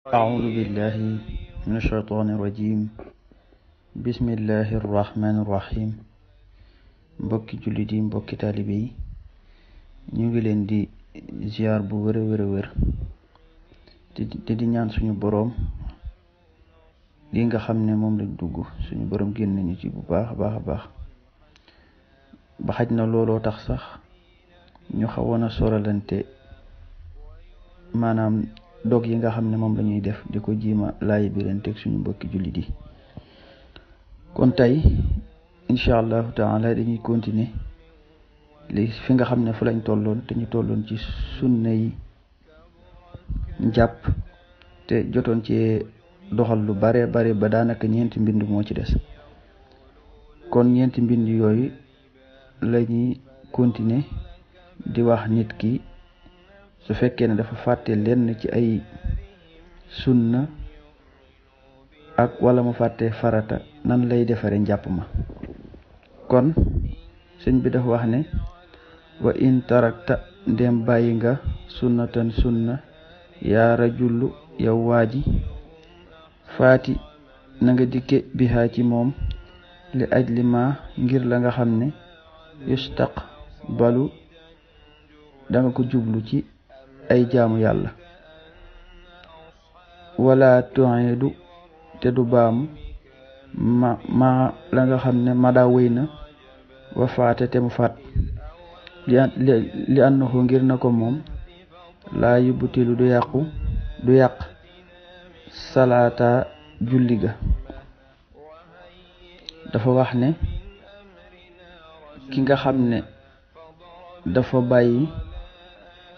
أعوذ بالله من الشيطان الرجيم بسم الله الرحمن الرحيم mbokki jullit yi mbokki taalibe yi ñu ngi leen di ziar bu wér a wér te di ñaan suñu boroom li nga xam ne moom lañ dugg suñu boroom génn ñu ci bu baax a baax ba xaj na looloo tax sax ñu xawoon a soralante maanaam dog yi nga xam ne moom lañuy def di ko jiima laayi biranteeg suñu mbokki jullit yi kon tey incha allahu taala dañuy continuer li fi nga xam ne fu lañ tolloon te ñu tolloon ci sunna yi njàpp te jotoon ci doxal lu bare ba daanaka ñeenti mbind moo ci des kon ñeenti mbind yooyu lañuy continuer di wax nit ki su fekkee ne dafa fàtte lenn ci ay sunna ak wala mu fàtte farata nan lay defare njàpp ma kon sëñ bi dafa wax ne wa in tarakta ndem bàyyi nga sunnatan sunna yaa rajullu yow waaji faati na nga dikke bihaa ci moom li ajli ma ngir la nga xam ne yustaq balu danga ko jublu ci ay jaamu yàlla wala tu'idu te du baamu ma la nga xam ne mada wéy na wa faate te mu faat li annahu ngir na ko moom laa yubtilu du yàq salaata julli ga dafa wax ne ki nga xam ne dafa bàyyi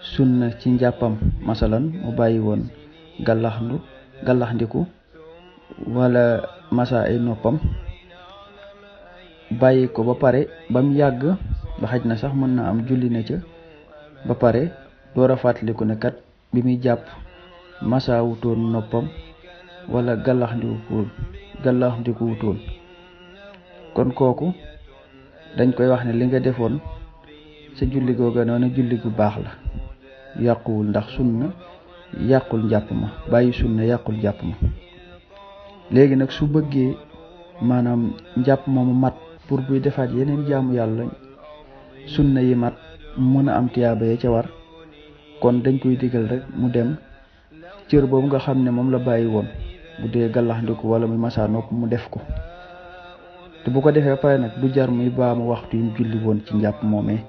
sunna ci njàppam masalan mu bàyyi woon gallaxndiku wala masa ay noppam bàyyi ko ba pare ba mu yàgg ba xaj na sax mën na am julli na ca ba pare door a fàttaliku ne kat bi muy jàpp masa wutoon noppam wala gallaxndiku wutoon kon kooku dañ koy wax ne li nga defoon sa julli googa noonu julli gu baax la yàquwul ndax sunna yàqul njàpp ma bàyyi sunna yàqul njàpp ma léegi nag su bëggee maanaam njàpp ma mu mat pour buy defaat yeneen jaamu yàlla sunna yi mat mën a am tiyaaba ya ca war kon dañ koy digal rek mu dem cër boobu nga xam ne moom la bàyyi woon bu dee gallaxndiku wala muy masa nopp mu def ko te bu ko defee pare nag du jar muy baamu waxtu yu mu julli woon ci njàpp moomee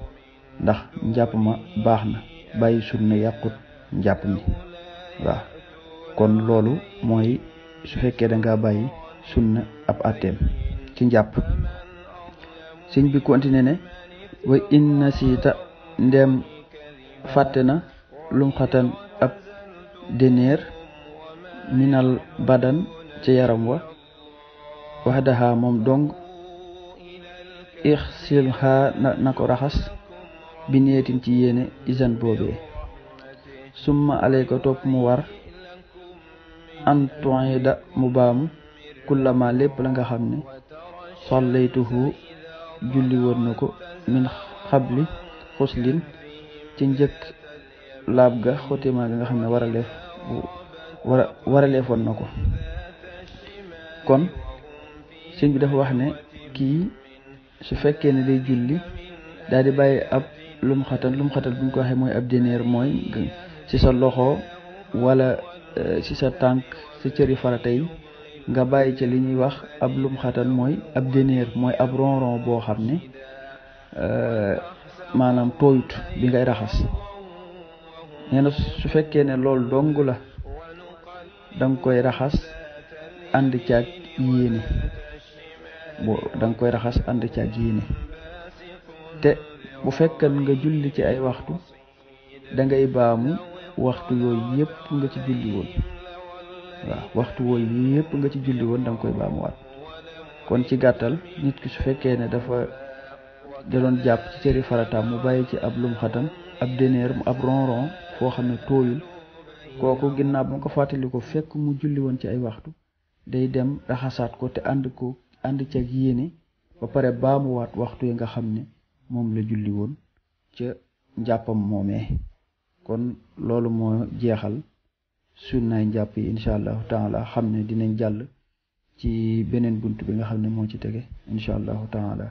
ndax njàpp ma baax na bàyyi sunna yàqut njàpp mi waaw kon loolu mooy su fekkee danga bàyyi sunna ab àtteem ci njàpp sëñ bi continué ne wa in nasiita ndem fàtte na lum xatan ab deneer minal badan ci yaram wa waxdaha moom dong ixsilha na ko raxas bi neetin ci yéene isan boobee summa alayka topp mu war an tu'ida mu baamu kullama lépp la nga xam ne sallaytuhu julli woon na ko min xabli xuslin ci njëkk laab ga xotima ga nga xam ne waraleefoon na ko kon sëñ bi dafa wax ne kii su fekkee ne day julli daal di bàyyi ab lum xatal bu ñu ko waxee mooy ab deneer mooy ci sa loxo wala ci sa tànk sa cëri farata yi nga bàyyi ci li ñuy wax ab lum xatan mooy ab deneer mooy ab ronron boo xam ne maanaam tooyut bi ngay raxas nee na su fekkee ne loolu dong la danga koy raxas ànd caag yéene te bu fekkan nga julli ci ay waxtu dangay baamu waxtu yooyu yépp nga ci julli woon waaw waxtu yooyu yépp nga ci julli woon danga koy baamuwaat kon ci gàttal nit ki su fekkee ne dafa doon jàpp ci cëri farataam mu bàyyi ci ab lum xatan ab deneer ab ronron foo xam ne tooyul kooku ginnaaw ba nga ko fàttali ko fekk mu julli woon ci ay waxtu day dem raxasaat ko te ànd ci ak yéene ba pare baamuwaat waxtu yi nga xam ne moom la julli woon ca njàppam moomee kon loolu moo jeexal sunnaay njàpp yi incha allahu taala xam ne dinañ jàll ci beneen bunt bi nga xam ne moo ci tege incha allahu taala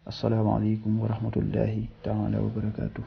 asalaamaaleykum wa rahmatullahi taala wa barakaatu.